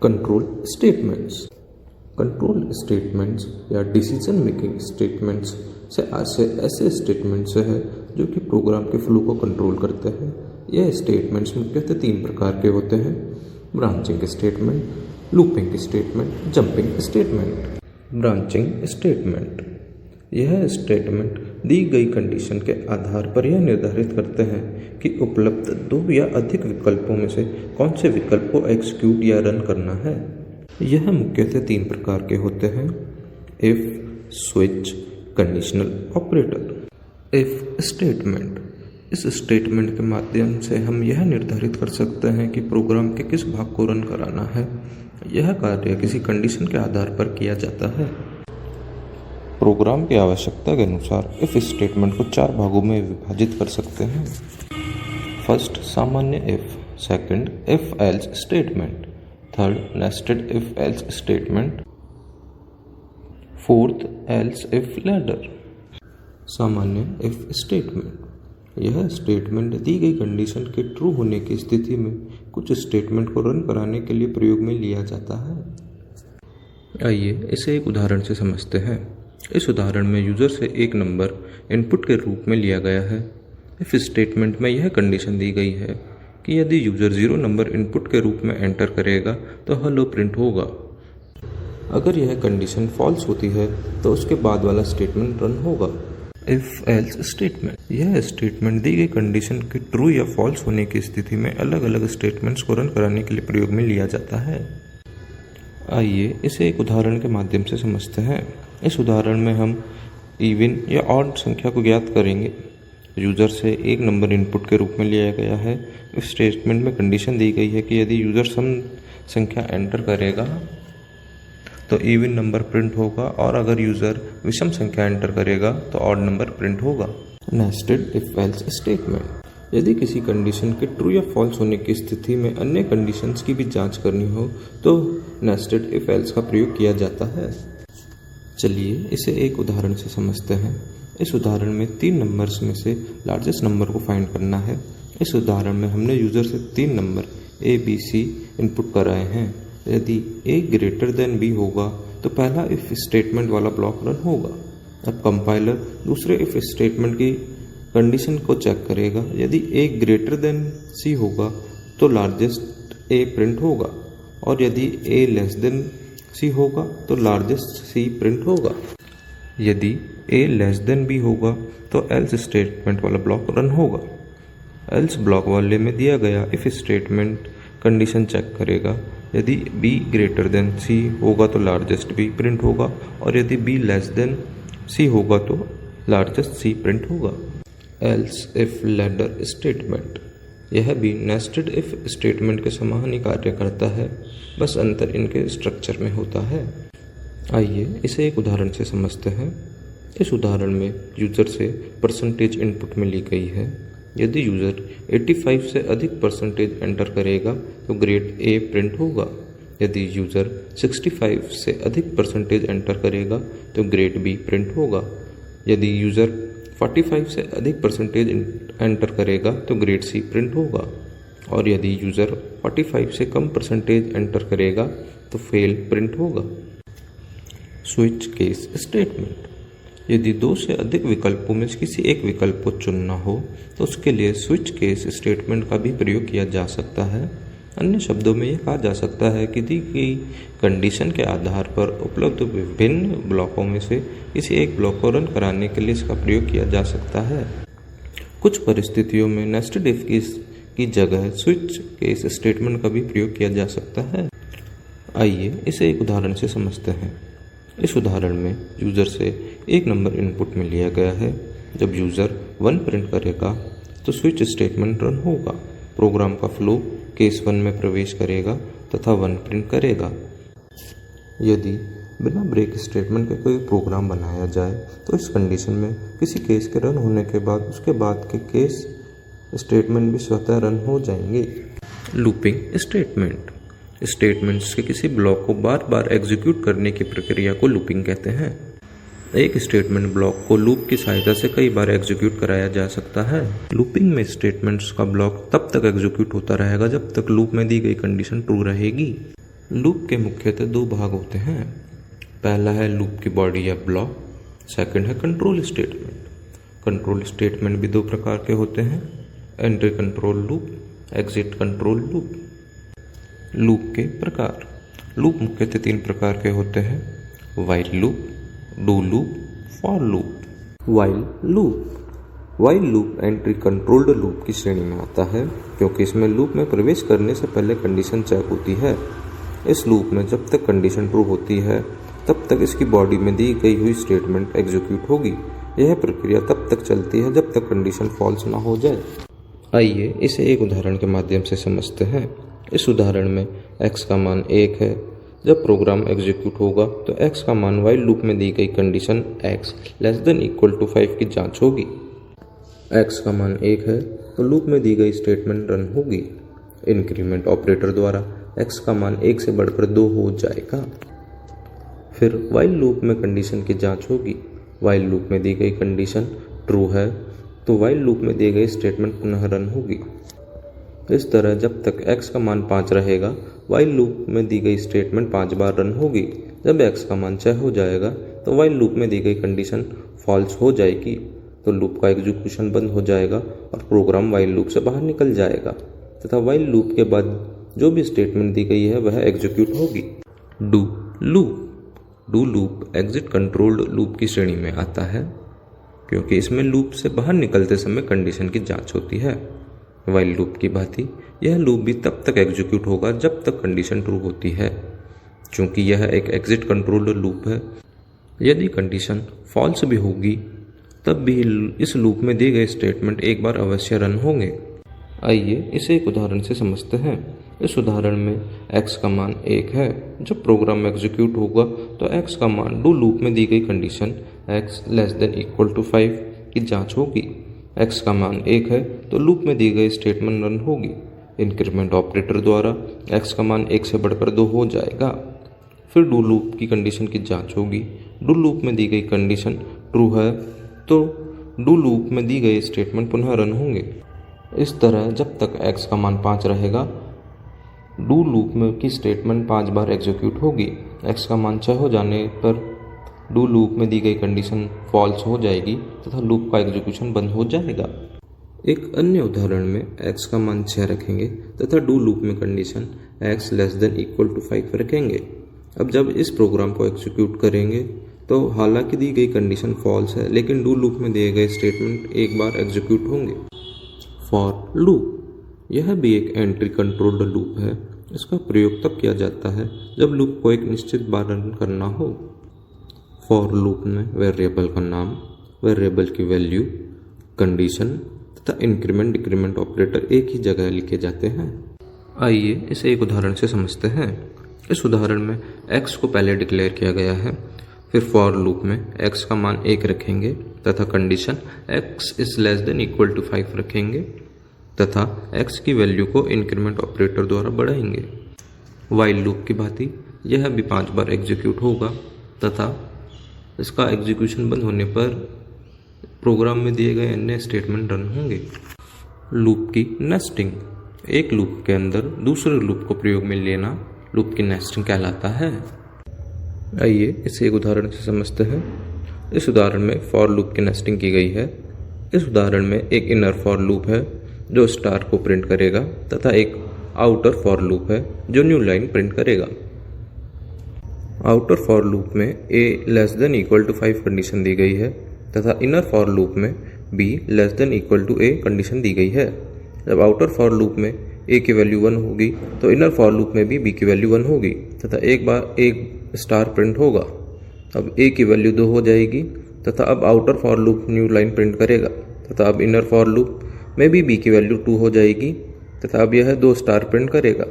Control statements. Control statements या decision making statements से ऐसे स्टेटमेंट्स है जो कि प्रोग्राम के फ्लो को कंट्रोल करते हैं। यह स्टेटमेंट्स मुख्यतः 3 प्रकार के होते हैं: branching statement, looping statement, jumping statement. Branching statement, यह स्टेटमेंट दी गई कंडीशन के आधार पर यह निर्धारित करते हैं कि उपलब्ध 2 या अधिक विकल्पों में से कौन से विकल्प को एग्जीक्यूट या रन करना है। यह मुख्यतः 3 प्रकार के होते हैं: if, switch, conditional operator. If statement, इस स्टेटमेंट के माध्यम से हम यह निर्धारित कर सकते हैं कि प्रोग्राम के किस भाग को रन कराना है। यह कार्य किसी कंडीशन के आधार पर किया जाता है। प्रोग्राम की आवश्यकता के अनुसार इफ स्टेटमेंट को 4 भागों में विभाजित कर सकते हैं। फर्स्ट, सामान्य if. Second, if else statement. Third, nested if else statement. Fourth, else if ladder. सामान्य इफ स्टेटमेंट, यह स्टेटमेंट दी गई कंडीशन के ट्रू होने की स्थिति में कुछ स्टेटमेंट को रन कराने के लिए प्रयोग में लिया जाता है। आइए इसे एक उदाहरण से समझते हैं। इस उदाहरण में यूजर से एक नंबर इनपुट के रूप में लिया गया है। इफ स्टेटमेंट में यह कंडीशन दी गई है कि यदि यूजर 0 नंबर इनपुट के रूप में एंटर करेगा तो हेलो प्रिंट होगा। अगर यह कंडीशन फॉल्स होती है तो उसके बाद वाला स्टेटमेंट रन होगा। इफ एल्स स्टेटमेंट, यह स्टेटमेंट दी गई कंडीशन के ट्रू या फॉल्स होने की स्थिति में अलग अलग स्टेटमेंट्स को रन कराने के लिए प्रयोग में लिया जाता है। आइए इसे एक उदाहरण के माध्यम से समझते हैं। इस उदाहरण में हम इवन या ऑड संख्या को ज्ञात करेंगे। यूजर से एक नंबर इनपुट के रूप में लिया गया है। इस स्टेटमेंट में कंडीशन दी गई है कि यदि यूजर सम संख्या एंटर करेगा तो इवन नंबर प्रिंट होगा और अगर यूजर विषम संख्या एंटर करेगा तो ऑड नंबर प्रिंट होगा। नेस्टेड इफ एल्स स्टेटमेंट, यदि किसी कंडीशन के ट्रू या फॉल्स होने की स्थिति में अन्य कंडीशंस की भी जांच करनी हो तो नेस्टेड इफ एल्स का प्रयोग किया जाता है। चलिए इसे एक उदाहरण से समझते हैं। इस उदाहरण में 3 नंबर्स में से लार्जेस्ट नंबर को फाइंड करना है। इस उदाहरण में हमने यूजर से 3 number A, B, C input कराए हैं। यदि A ग्रेटर देन B होगा तो पहला इफ स्टेटमेंट वाला ब्लॉक रन होगा। अब कंपाइलर दूसरे इफ स्टेटमेंट की कंडीशन को चेक करेगा। यदि A ग्रेटर देन C होगा तो लार्जेस्ट A प्रिंट होगा और यदि A लेस देन C होगा तो लार्जेस्ट C प्रिंट होगा। यदि A लेस देन B होगा तो एल्स स्टेटमेंट वाला ब्लॉक रन होगा। एल्स ब्लॉक वाले में दिया गया इफ स्टेटमेंट कंडीशन चेक करेगा। यदि B ग्रेटर देन C होगा तो लार्जेस्ट B प्रिंट होगा और यदि B लेस देन C होगा तो लार्जेस्ट C प्रिंट होगा। एल्स इफ लैडर स्टेटमेंट, यह भी नेस्टेड इफ स्टेटमेंट के समान ही कार्य करता है, बस अंतर इनके स्ट्रक्चर में होता है। आइए इसे एक उदाहरण से समझते हैं। इस उदाहरण में यूजर से परसेंटेज इनपुट में ली गई है। यदि यूजर 85 से अधिक परसेंटेज एंटर करेगा तो ग्रेड A प्रिंट होगा। यदि यूजर 65 से अधिक परसेंटेज एंटर करेगा तो ग्रेड B प्रिंट होगा। यदि यूजर 45 से अधिक परसेंटेज एंटर करेगा तो ग्रेड C प्रिंट होगा और यदि यूजर 45 से कम परसेंटेज एंटर करेगा तो फेल प्रिंट होगा। स्विच केस स्टेटमेंट, यदि 2 से अधिक विकल्पों में किसी एक विकल्प को चुनना हो तो उसके लिए स्विच केस स्टेटमेंट का भी प्रयोग किया जा सकता है। अन्य शब्दों में यह कहा जा सकता है कि दी गई कंडीशन के आधार पर उपलब्ध विभिन्न ब्लॉकों में से किसी एक ब्लॉक को रन कराने के लिए इसका प्रयोग किया जा सकता है। कुछ परिस्थितियों में नेस्टेड इफ की जगह स्विच केस स्टेटमेंट का भी प्रयोग किया जा सकता है। आइए इसे एक उदाहरण से समझते हैं। इस उदाहरण में यूजर से एक नंबर इनपुट में लिया गया है। जब यूजर 1 प्रिंट करेगा तो स्विच स्टेटमेंट रन होगा। प्रोग्राम का फ्लो केस 1 में प्रवेश करेगा तथा 1 प्रिंट करेगा। यदि बिना ब्रेक स्टेटमेंट के कोई प्रोग्राम बनाया जाए तो इस कंडीशन में किसी केस के रन होने के बाद उसके बाद के केस स्टेटमेंट भी स्वतः रन हो जाएंगे। लूपिंग स्टेटमेंट, स्टेटमेंट्स के किसी ब्लॉक को बार बार एग्जीक्यूट करने की प्रक्रिया को लूपिंग कहते हैं। एक स्टेटमेंट ब्लॉक को लूप की सहायता से कई बार एग्जीक्यूट कराया जा सकता है। लूपिंग में स्टेटमेंट्स का ब्लॉक तब तक एग्जीक्यूट होता रहेगा जब तक लूप में दी गई कंडीशन ट्रू रहेगी। लूप के मुख्यतः दो भाग होते हैं। पहला है लूप की बॉडी या ब्लॉक, सेकंड है कंट्रोल स्टेटमेंट। कंट्रोल स्टेटमेंट भी दो प्रकार के होते हैं, entry control loop, exit control loop. Loop के प्रकार। लूप मुख्यतः तीन प्रकार के होते हैं, while loop, do loop, for loop. While loop entry controlled loop की श्रेणी में आता है, क्योंकि इसमें लूप में प्रवेश करने से पहले कंडीशन चेक होती है। इस लूप में जब तक कंडीशन ट्रू होती है तब तक इसकी बॉडी में दी गई हुई स्टेटमेंट एग्जीक्यूट होगी। यह प्रक्रिया तब तक चलती है जब तक कंडीशन फॉल्स ना हो जाए। आइए इसे एक उदाहरण के माध्यम से समझते हैं। इस उदाहरण में x का मान 1 है। जब प्रोग्राम एग्जीक्यूट होगा तो x का मान व्हाइल लूप में दी गई कंडीशन x <= 5 की जांच होगी। x का मान 1 है तो लूप में दी गई स्टेटमेंट रन होगी। इंक्रीमेंट ऑपरेटर द्वारा x का मान 1 से बढ़कर 2 हो जाएगा। फिर व्हाइल लूप में कंडीशन की जांच होगी। व्हाइल लूप में दी गई कंडीशन ट्रू है तो व्हाइल लूप में दी गई स्टेटमेंट पुनः रन होगी। इस तरह जब तक x का मान 5 रहेगा व्हाइल लूप में दी गई स्टेटमेंट 5 बार रन होगी। जब x का मान 6 हो जाएगा तो व्हाइल लूप में दी गई कंडीशन फॉल्स हो जाएगी, तो लूप का एग्जीक्यूशन बंद हो जाएगा और प्रोग्राम व्हाइल लूप से बाहर निकल जाएगा तथा व्हाइल लूप के बाद जो भी स्टेटमेंट दी गई है वह एग्जीक्यूट होगी। Do loop exit controlled loop की श्रेणी में आता है, क्योंकि इसमें लूप से बाहर निकलते समय कंडीशन की जांच होती है। व्हाइल लूप की भांति यह लूप भी तब तक एग्जीक्यूट होगा जब तक कंडीशन ट्रू होती है। चूंकि यह एक एग्जिट कंट्रोल्ड लूप है, यदि कंडीशन फॉल्स भी होगी तब भी इस लूप में दिए गए स्टेटमेंट एक बार अवश्य रन होंगे। आइए इसे एक उदाहरण से समझते हैं। इस उदाहरण में x का मान 1 है। जब प्रोग्राम एग्जीक्यूट होगा तो x का मान डू लूप में दी गई कंडीशन x <= 5 की जांच होगी। x का मान 1 है तो लूप में दी गई स्टेटमेंट रन होगी। इंक्रीमेंट ऑपरेटर द्वारा x का मान 1 से बढ़कर 2 हो जाएगा। फिर डू लूप की कंडीशन की जांच होगी। डू लूप में दी गई कंडीशन ट्रू है तो डू लूप में दी गई स्टेटमेंट पुनः रन होंगे। इस तरह जब तक x का मान 5 रहेगा डू लूप में की स्टेटमेंट 5 बार एग्जीक्यूट होगी। x का मान 6 हो जाने पर डू लूप में दी गई कंडीशन फॉल्स हो जाएगी तथा लूप का एग्जीक्यूशन बंद हो जाएगा। एक अन्य उदाहरण में x का मान 6 रखेंगे तथा डू लूप में कंडीशन x <= 5 रखेंगे। अब जब इस प्रोग्राम को एग्जीक्यूट करेंगे तो हालांकि दी गई कंडीशन फॉल्स है, लेकिन डू लूप में दिए गए स्टेटमेंट एक बार एग्जीक्यूट होंगे। फॉर लूप, यह भी एक एंट्री कंट्रोल्ड लूप है। इसका प्रयोग तब किया जाता है जब लूप को एक निश्चित बार रन करना हो। फॉर लूप में वेरिएबल का नाम, वेरिएबल की वैल्यू, कंडीशन तथा इंक्रीमेंट डिक्रीमेंट ऑपरेटर एक ही जगह लिखे जाते हैं। आइए इसे एक उदाहरण से समझते हैं। इस उदाहरण में x को पहले डिक्लेयर किया गया है। फिर फॉर लूप में x का मान 1 रखेंगे तथा कंडीशन x <= 5 रखेंगे तथा x की वैल्यू को इंक्रीमेंट ऑपरेटर द्वारा बढ़ाएंगे। व्हाइल लूप की भांति यह भी 5 बार एग्जीक्यूट होगा तथा इसका एग्जीक्यूशन बंद होने पर प्रोग्राम में दिए गए अन्य स्टेटमेंट रन होंगे। लूप की नेस्टिंग, एक लूप के अंदर दूसरे लूप को प्रयोग में लेना लूप की नेस्टिंग कहलाता है। आइए इसे एक उदाहरण से समझते हैं। इस उदाहरण में फॉर लूप की नेस्टिंग की गई है। इस उदाहरण में एक इनर फॉर लूप है जो स्टार को प्रिंट करेगा तथा एक आउटर फॉर लूप है जो न्यू लाइन प्रिंट करेगा। आउटर फॉर लूप में a <= 5 कंडीशन दी गई है तथा इनर फॉर लूप में b <= a कंडीशन दी गई है। जब आउटर फॉर लूप में a की वैल्यू 1 होगी तो इनर फॉर लूप में भी b की वैल्यू 1 होगी तथा एक बार एक स्टार प्रिंट होगा। अब a की वैल्यू 2 हो जाएगी तथा अब outer for loop new line print करेगा तथा अब इनर फॉर लूप में भी b की वैल्यू 2 हो जाएगी तथा अब यह 2 स्टार प्रिंट करेगा।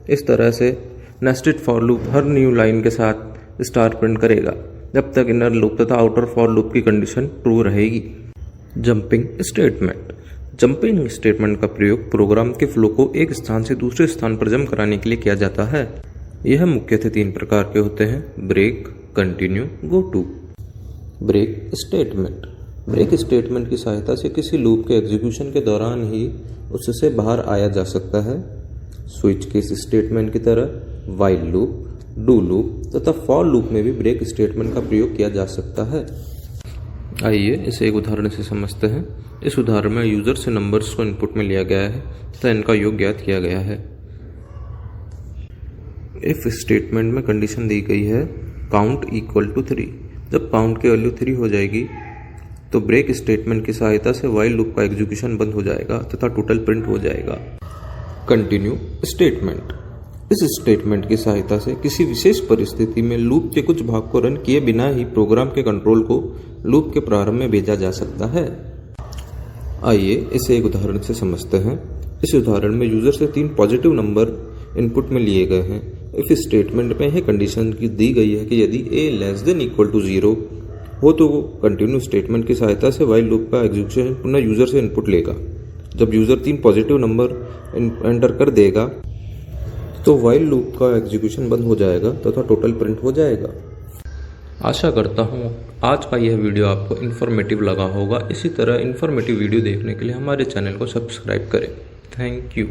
इस तरह से nested for loop her new line के साथ स्टार प्रिंट करेगा जब तक इनर लूप तथा आउटर फॉर लूप की कंडीशन ट्रू रहेगी। जंपिंग स्टेटमेंट, जंपिंग स्टेटमेंट का प्रयोग प्रोग्राम के फ्लो को एक स्थान से दूसरे स्थान पर जंप कराने के लिए किया जाता है। यह मुख्यतः 3 प्रकार के होते हैं, break, continue, go to. Break statement, break statement की सहायता से किसी लूप के एग्जीक्यूशन के दौरान ही उससे बाहर आया जा सकता है। स्विच केस स्टेटमेंट की तरह वाइल लूप, डू लूप तथा फॉर लूप में भी ब्रेक स्टेटमेंट का प्रयोग किया जा सकता है। आइए इसे एक उदाहरण से समझते हैं। इस उदाहरण में यूजर से नंबर्स को इनपुट में लिया गया है तथा इनका योग ज्ञात किया गया है। इफ स्टेटमेंट में कंडीशन दी गई है काउंट इक्वल टू 3। जब काउंट की वैल्यू 3 हो जाएगी तो ब्रेक स्टेटमेंट की सहायता से वाइल लूप का एग्जीक्यूशन बंद हो जाएगा तथा टोटल प्रिंट हो जाएगा। Continue statement. इस स्टेटमेंट की सहायता से किसी विशेष परिस्थिति में लूप के कुछ भाग को रन किए बिना ही प्रोग्राम के कंट्रोल को लूप के प्रारंभ में भेजा जा सकता है। आइए इसे एक उदाहरण से समझते हैं। इस उदाहरण में यूजर से 3 पॉजिटिव नंबर इनपुट में लिए गए हैं। इफ स्टेटमेंट में यह कंडीशन की दी गई है कि यदि a less than equal to 0 हो तो कंटिन्यू स्टेटमेंट की सहायता से वाइल लूप का एग्जीक्यूशन पुनः यूजर से इनपुट लेगा। जब यूजर 3 पॉजिटिव नंबर एंटर कर देगा तो वाइल लूप का एग्जीक्यूशन बंद हो जाएगा तथा टोटल प्रिंट हो जाएगा। आशा करता हूँ आज का यह वीडियो आपको इन्फॉर्मेटिव लगा होगा। इसी तरह इन्फॉर्मेटिव वीडियो देखने के लिए हमारे चैनल को सब्सक्राइब करें। Thank you.